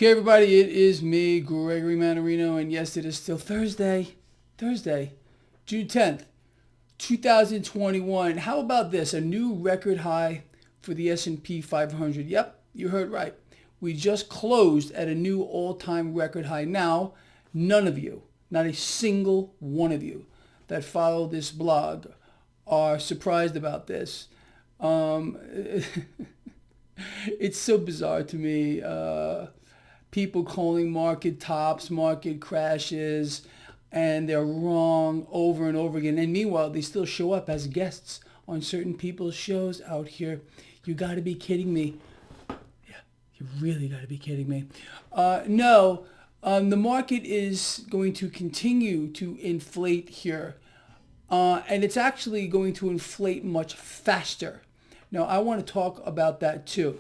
Okay, everybody, it is me, Gregory Mannarino, and yes, it is still Thursday, June 10th, 2021. How about this? A new record high for the S&P 500. Yep, you heard right. We just closed at a new all-time record high. Now, none of you, not a single one of you that follow this blog are surprised about this. It's so bizarre to me. People calling market tops, market crashes, and they're wrong over and over again. And meanwhile, they still show up as guests on certain people's shows out here. You got to be kidding me. Yeah, you really got to be kidding me. No, the market is going to continue to inflate here. And it's actually going to inflate much faster. Now, I want to talk about that too.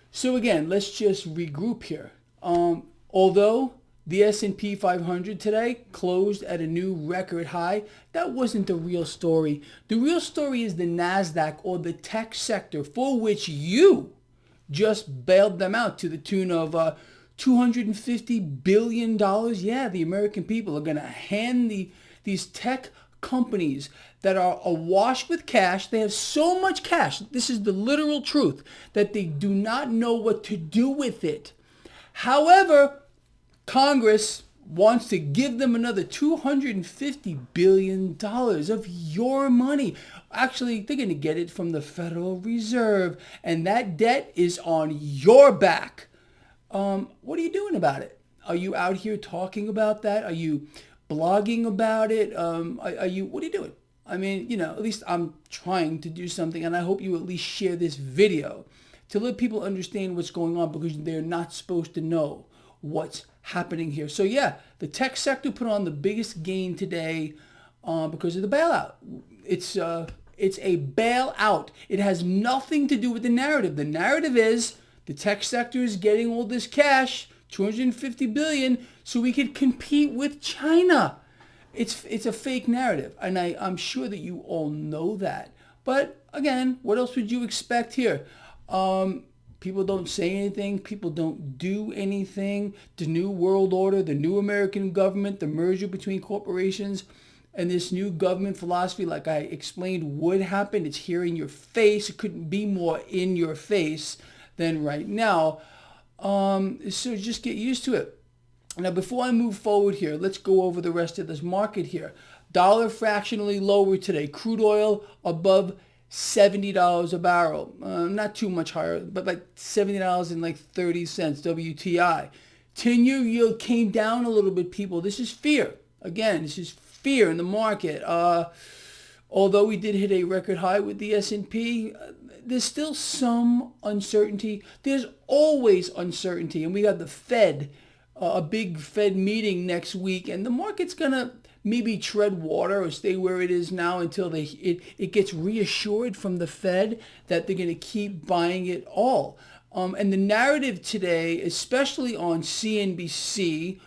So again, let's just regroup here. Although the S&P 500 today closed at a new record high, that wasn't the real story. The real story is the NASDAQ, or the tech sector, for which you just bailed them out to the tune of $250 billion. Yeah, the American people are going to hand these tech companies that are awash with cash. They have so much cash, this is the literal truth, that they do not know what to do with it. However, Congress wants to give them another $250 billion of your money. Actually, they're going to get it from the Federal Reserve, and that debt is on your back. What are you doing about it? Are you out here talking about that? Are you blogging about it? What are you doing? I mean, at least I'm trying to do something, and I hope you at least share this video to let people understand what's going on, because they're not supposed to know what's happening here. So yeah, the tech sector put on the biggest gain today because of the bailout. It's a bailout. It has nothing to do with the narrative. The narrative is the tech sector is getting all this cash, $250 billion, so we could compete with China. It's a fake narrative, and I'm sure that you all know that. But again, what else would you expect here? People don't say anything. People don't do anything. The new world order, the new American government, the merger between corporations, and this new government philosophy, like I explained, would happen. It's here in your face. It couldn't be more in your face than right now. So just get used to it. Now, before I move forward here, let's go over the rest of this market here. Dollar fractionally lower today. Crude oil above $70 a barrel. Not too much higher, but like $70.30 WTI. 10-year yield came down a little bit, people. This is fear. Again, this is fear in the market. Although we did hit a record high with the S&P, there's still some uncertainty. There's always uncertainty. And we got the Fed, a big Fed meeting next week, and the market's going to maybe tread water or stay where it is now until it gets reassured from the Fed that they're going to keep buying it all. And the narrative today, especially on CNBC,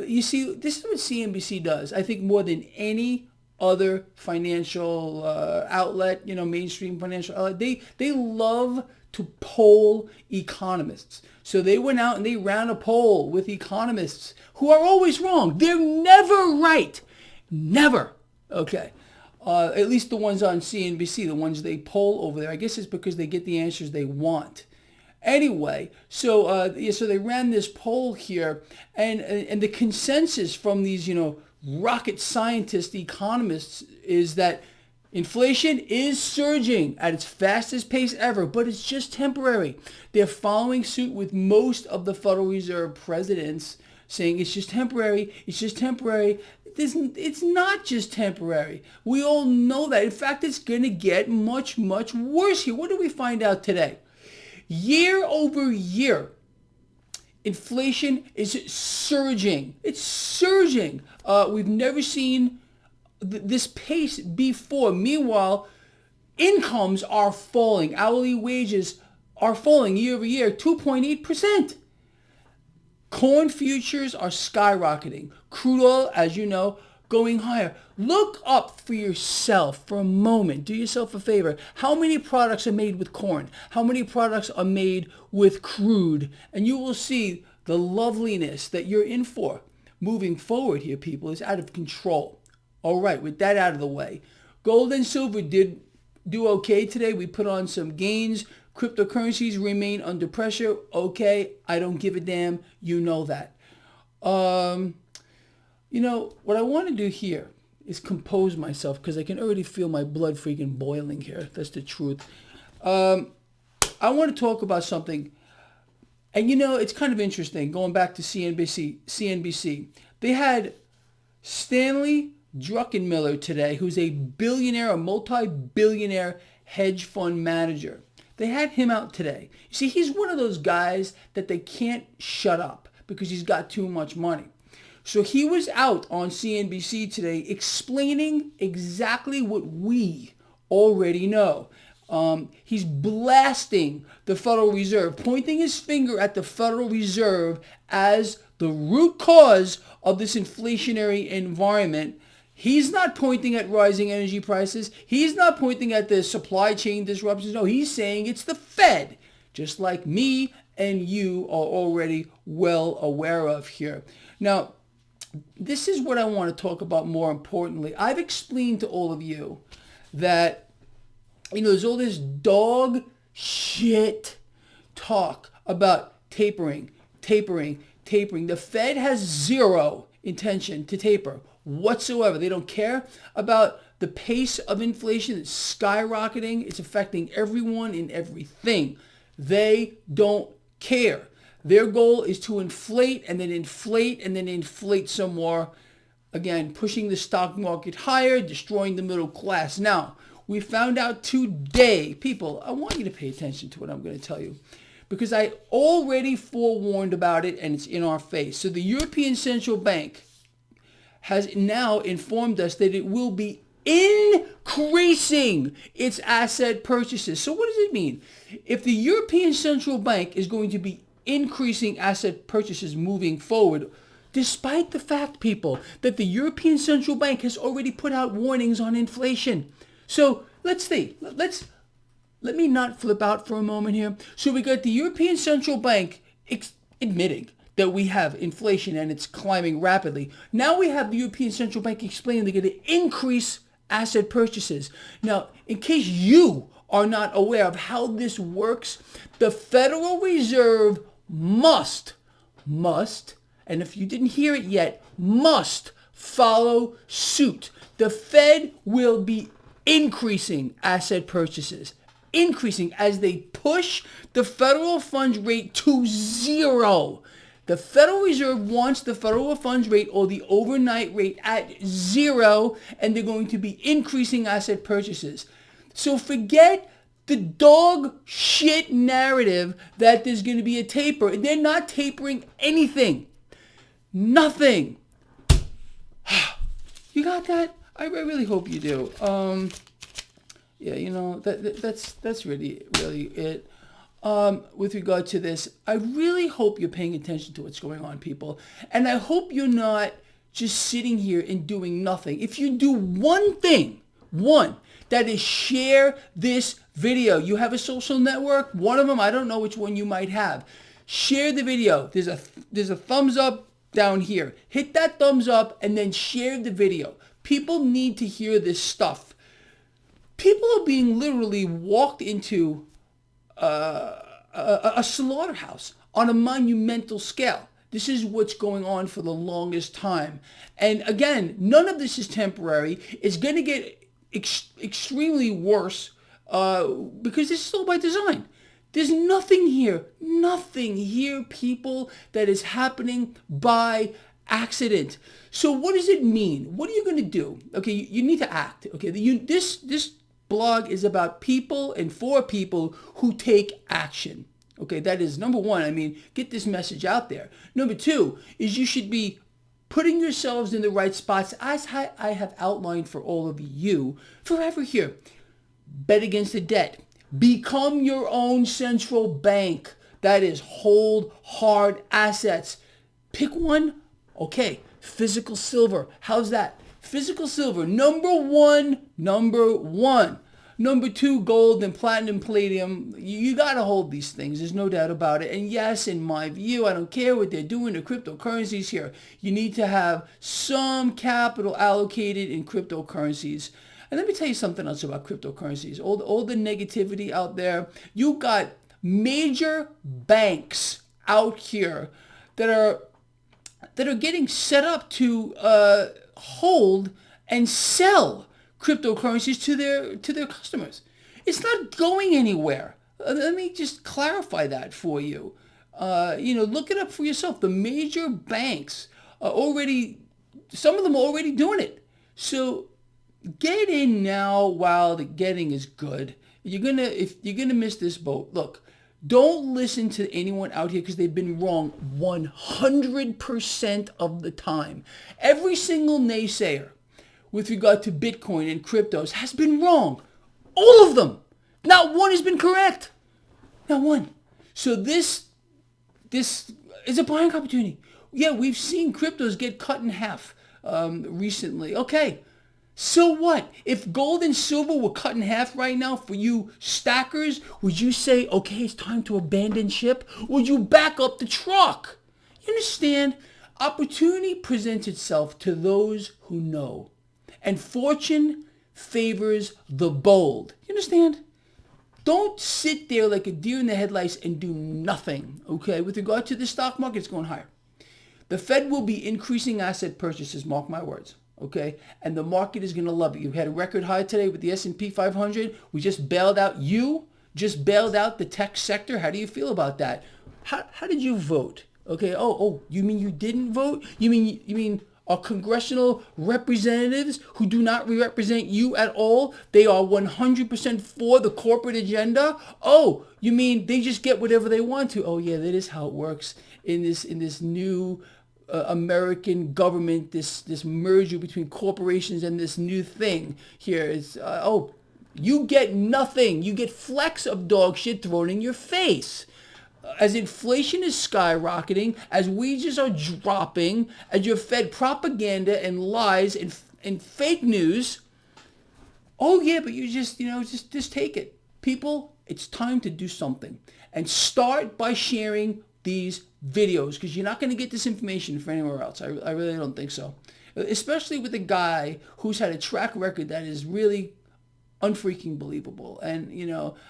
you see, this is what CNBC does. I think more than any other financial outlet, mainstream financial outlet, they love to poll economists. So they went out and they ran a poll with economists who are always wrong. They're never right. Never. Okay. At least the ones on CNBC, the ones they poll over there. I guess it's because they get the answers they want. Anyway, so they ran this poll here, and the consensus from these, rocket scientist economists is that inflation is surging at its fastest pace ever, but it's just temporary. They're following suit with most of the Federal Reserve presidents, saying it's just temporary, it's just temporary. It's not just temporary. We all know that. In fact, it's going to get much, much worse here. What do we find out today? Year over year, inflation is surging. It's surging. We've never seen this pace before. Meanwhile, incomes are falling. Hourly wages are falling year over year, 2.8%. Corn futures are skyrocketing. Crude oil, as you know, going higher. Look up for yourself for a moment. Do yourself a favor. How many products are made with corn? How many products are made with crude? And you will see the loveliness that you're in for. Moving forward here, people, is out of control. All right, with that out of the way, gold and silver did do okay today. We put on some gains. Cryptocurrencies remain under pressure. Okay, I don't give a damn. You know that. You know, what I want to do here is compose myself because I can already feel my blood freaking boiling here. That's the truth. I want to talk about something. And, you know, it's kind of interesting. Going back to CNBC. They had Stanley Druckenmiller today, who's a billionaire, a multi-billionaire hedge fund manager. They had him out today. You see, he's one of those guys that they can't shut up because he's got too much money. So he was out on CNBC today explaining exactly what we already know. He's blasting the Federal Reserve, pointing his finger at the Federal Reserve as the root cause of this inflationary environment. He's not pointing at rising energy prices. He's not pointing at the supply chain disruptions. No, he's saying it's the Fed, just like me and you are already well aware of here. Now, this is what I want to talk about more importantly. I've explained to all of you that, you know, there's all this dog shit talk about tapering. The Fed has zero intention to taper whatsoever. They don't care about the pace of inflation. It's skyrocketing. It's affecting everyone and everything. They don't care. Their goal is to inflate and then inflate some more. Again, pushing the stock market higher, destroying the middle class. Now, we found out today, people, I want you to pay attention to what I'm going to tell you because I already forewarned about it and it's in our face. So the European Central Bank has now informed us that it will be increasing its asset purchases. So what does it mean? If the European Central Bank is going to be increasing asset purchases moving forward, despite the fact, people, that the European Central Bank has already put out warnings on inflation. So let's see. Let me not flip out for a moment here. So we got the European Central Bank admitting that we have inflation and it's climbing rapidly. Now we have the European Central Bank explaining they're going to increase asset purchases. Now, in case you are not aware of how this works, the Federal Reserve must, and if you didn't hear it yet, must follow suit. The Fed will be increasing asset purchases, increasing as they push the federal funds rate to zero. The Federal Reserve wants the federal funds rate or the overnight rate at zero, and they're going to be increasing asset purchases. So forget the dog shit narrative that there's going to be a taper. They're not tapering anything. Nothing. You got that? I really hope you do. Yeah, you know, that's really it. With regard to this, I really hope you're paying attention to what's going on, people. And I hope you're not just sitting here and doing nothing. If you do one thing, that is share this video. You have a social network, one of them, I don't know which one you might have. Share the video. There's a thumbs up down here. Hit that thumbs up and then share the video. People need to hear this stuff. People are being literally walked into a slaughterhouse on a monumental scale. This is what's going on for the longest time. And again, none of this is temporary. It's going to get extremely worse because this is all by design. There's nothing here, people, that is happening by accident. So what does it mean? What are you going to do? Okay, you need to act. Okay, this blog is about people and for people who take action. Okay, that is number one. I mean, get this message out there. Number two is you should be putting yourselves in the right spots, as I have outlined for all of you forever here. Bet against the debt. Become your own central bank. That is, hold hard assets. Pick one. Okay, physical silver. How's that? Physical silver, number one. Number two, gold and platinum, palladium. You got to hold these things. There's no doubt about it. And yes, in my view, I don't care what they're doing to cryptocurrencies here. You need to have some capital allocated in cryptocurrencies. And let me tell you something else about cryptocurrencies. All the negativity out there. You got major banks out here that are getting set up to hold and sell cryptocurrencies to their customers. It's not going anywhere. Let me just clarify that for you. Look it up for yourself. The major banks are some of them are already doing it. So get in now while the getting is good. If you're gonna miss this boat, look. Don't listen to anyone out here because they've been wrong 100% of the time. Every single naysayer with regard to Bitcoin and cryptos has been wrong. All of them. Not one has been correct. Not one. So this is a buying opportunity. Yeah, we've seen cryptos get cut in half recently. Okay. So what? If gold and silver were cut in half right now for you stackers, would you say, okay, it's time to abandon ship? Would you back up the truck? You understand? Opportunity presents itself to those who know. And fortune favors the bold. You understand? Don't sit there like a deer in the headlights and do nothing, okay? With regard to the stock market, it's going higher. The Fed will be increasing asset purchases, mark my words. Okay, and the market is going to love it. You had a record high today with the S&P 500. We just bailed out the tech sector. How do you feel about that? How did you vote? Okay. Oh, you mean you didn't vote? You mean our congressional representatives who do not represent you at all? They are 100% for the corporate agenda. Oh, you mean they just get whatever they want to? Oh yeah, that is how it works in this new American government, this merger between corporations and this new thing here is, you get nothing. You get flecks of dog shit thrown in your face. As inflation is skyrocketing, as wages are dropping, as you're fed propaganda and lies and fake news. Oh yeah, but you just take it. People, it's time to do something. And start by sharing these videos, because you're not going to get this information from anywhere else. I really don't think so. Especially with a guy who's had a track record that is really unfreaking believable. And,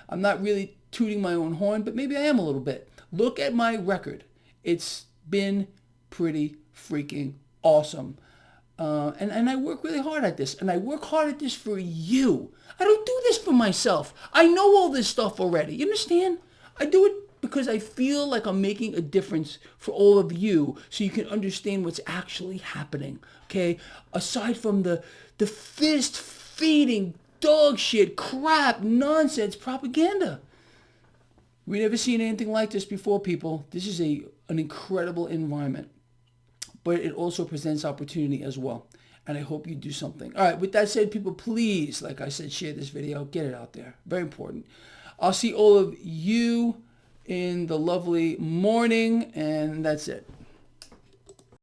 I'm not really tooting my own horn, but maybe I am a little bit. Look at my record. It's been pretty freaking awesome. And I work really hard at this. And I work hard at this for you. I don't do this for myself. I know all this stuff already. You understand? I do it because I feel like I'm making a difference for all of you so you can understand what's actually happening, okay? Aside from the fist-feeding dog shit, crap, nonsense, propaganda. We've never seen anything like this before, people. This is an incredible environment, but it also presents opportunity as well, and I hope you do something. All right, with that said, people, please, like I said, share this video. Get it out there. Very important. I'll see all of you in the lovely morning, and that's it.